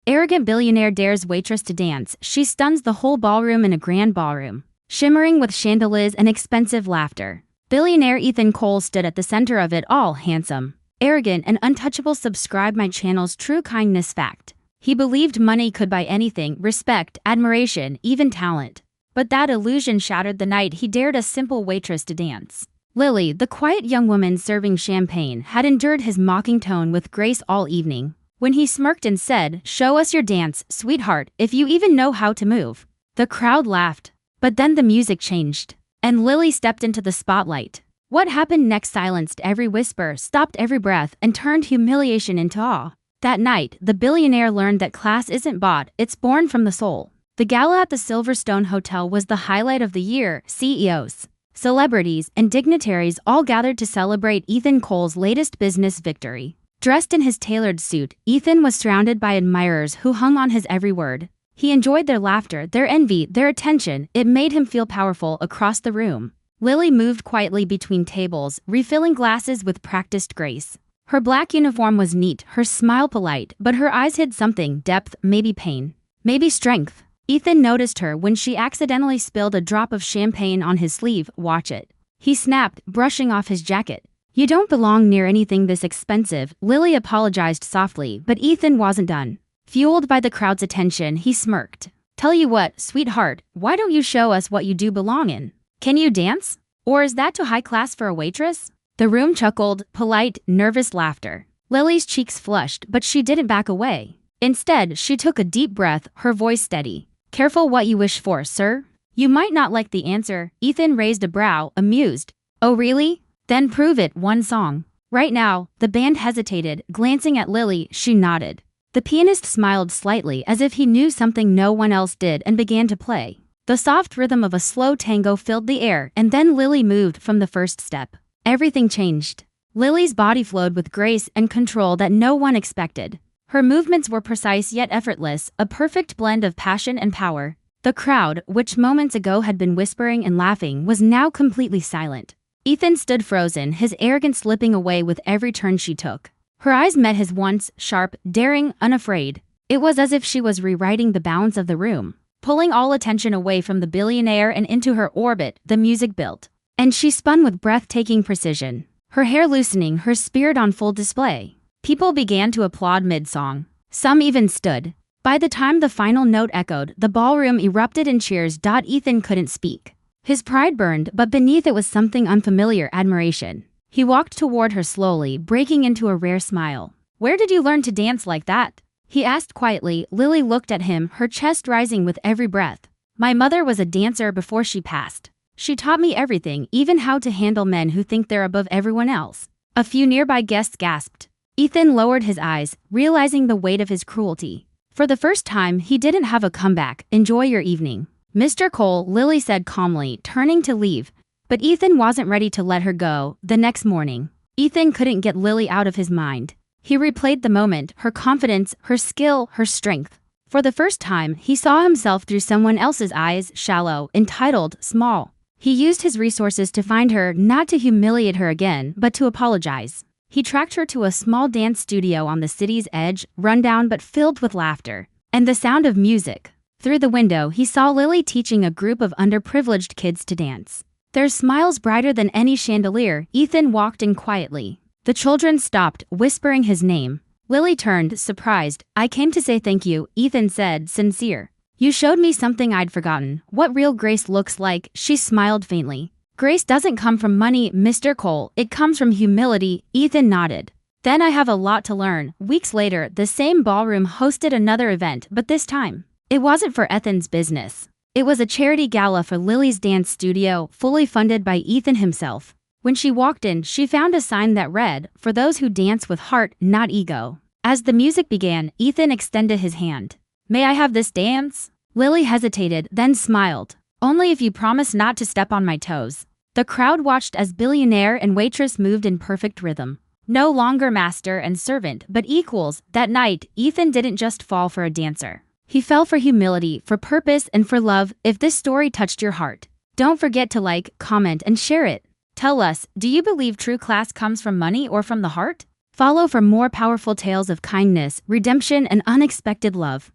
Arrogant billionaire dares waitress to dance. She stuns the whole ballroom in a grand ballroom, shimmering with chandeliers and expensive laughter. Billionaire Ethan Cole stood at the center of it all, handsome, arrogant, and untouchable. Subscribe my channel's true kindness fact. He believed money could buy anything: respect, admiration, even talent. But that illusion shattered the night he dared a simple waitress to dance. Lily, the quiet young woman serving champagne, had endured his mocking tone with grace all evening. When he smirked and said, "Show us your dance, sweetheart, if you even know how to move," the crowd laughed. But then the music changed, and Lily stepped into the spotlight. What happened next silenced every whisper, stopped every breath, and turned humiliation into awe. That night, the billionaire learned that class isn't bought, it's born from the soul. The gala at the Silverstone Hotel was the highlight of the year. CEOs, celebrities, and dignitaries all gathered to celebrate Ethan Cole's latest business victory. Dressed in his tailored suit, Ethan was surrounded by admirers who hung on his every word. He enjoyed their laughter, their envy, their attention. It made him feel powerful across the room. Lily moved quietly between tables, refilling glasses with practiced grace. Her black uniform was neat, her smile polite, but her eyes hid something: depth, maybe pain, maybe strength. Ethan noticed her when she accidentally spilled a drop of champagne on his sleeve. "Watch it," he snapped, brushing off his jacket. "You don't belong near anything this expensive." Lily apologized softly, but Ethan wasn't done. Fueled by the crowd's attention, he smirked. "Tell you what, sweetheart, why don't you show us what you do belong in? Can you dance? Or is that too high class for a waitress?" The room chuckled, polite, nervous laughter. Lily's cheeks flushed, but she didn't back away. Instead, she took a deep breath, her voice steady. "Careful what you wish for, sir. You might not like the answer." Ethan raised a brow, amused. "Oh really? Then prove it, one song." "Right now." The band hesitated, glancing at Lily. She nodded. The pianist smiled slightly, as if he knew something no one else did, and began to play. The soft rhythm of a slow tango filled the air, and then Lily moved from the first step. Everything changed. Lily's body flowed with grace and control that no one expected. Her movements were precise yet effortless, a perfect blend of passion and power. The crowd, which moments ago had been whispering and laughing, was now completely silent. Ethan stood frozen, his arrogance slipping away with every turn she took. Her eyes met his once, sharp, daring, unafraid. It was as if she was rewriting the balance of the room, pulling all attention away from the billionaire and into her orbit. The music built, and she spun with breathtaking precision, her hair loosening, her spirit on full display. People began to applaud mid-song. Some even stood. By the time the final note echoed, the ballroom erupted in cheers. Ethan couldn't speak. His pride burned, but beneath it was something unfamiliar: admiration. He walked toward her slowly, breaking into a rare smile. "Where did you learn to dance like that?" he asked quietly. Lily looked at him, her chest rising with every breath. "My mother was a dancer before she passed. She taught me everything, even how to handle men who think they're above everyone else." A few nearby guests gasped. Ethan lowered his eyes, realizing the weight of his cruelty. For the first time, he didn't have a comeback. "Enjoy your evening, Mr. Cole," Lily said calmly, turning to leave. But Ethan wasn't ready to let her go. The next morning, Ethan couldn't get Lily out of his mind. He replayed the moment, her confidence, her skill, her strength. For the first time, he saw himself through someone else's eyes: shallow, entitled, small. He used his resources to find her, not to humiliate her again, but to apologize. He tracked her to a small dance studio on the city's edge, rundown but filled with laughter and the sound of music. Through the window, he saw Lily teaching a group of underprivileged kids to dance, their smiles brighter than any chandelier. Ethan walked in quietly. The children stopped, whispering his name. Lily turned, surprised. "I came to say thank you," Ethan said, sincere. "You showed me something I'd forgotten, what real grace looks like." She smiled faintly. "Grace doesn't come from money, Mr. Cole. It comes from humility." Ethan nodded. "Then I have a lot to learn." Weeks later, the same ballroom hosted another event, but this time, it wasn't for Ethan's business. It was a charity gala for Lily's dance studio, fully funded by Ethan himself. When she walked in, she found a sign that read, "For those who dance with heart, not ego." As the music began, Ethan extended his hand. "May I have this dance?" Lily hesitated, then smiled. "Only if you promise not to step on my toes." The crowd watched as billionaire and waitress moved in perfect rhythm. No longer master and servant, but equals. That night, Ethan didn't just fall for a dancer. He fell for humility, for purpose, and for love. If this story touched your heart, don't forget to like, comment, and share it. Tell us, do you believe true class comes from money or from the heart? Follow for more powerful tales of kindness, redemption, and unexpected love.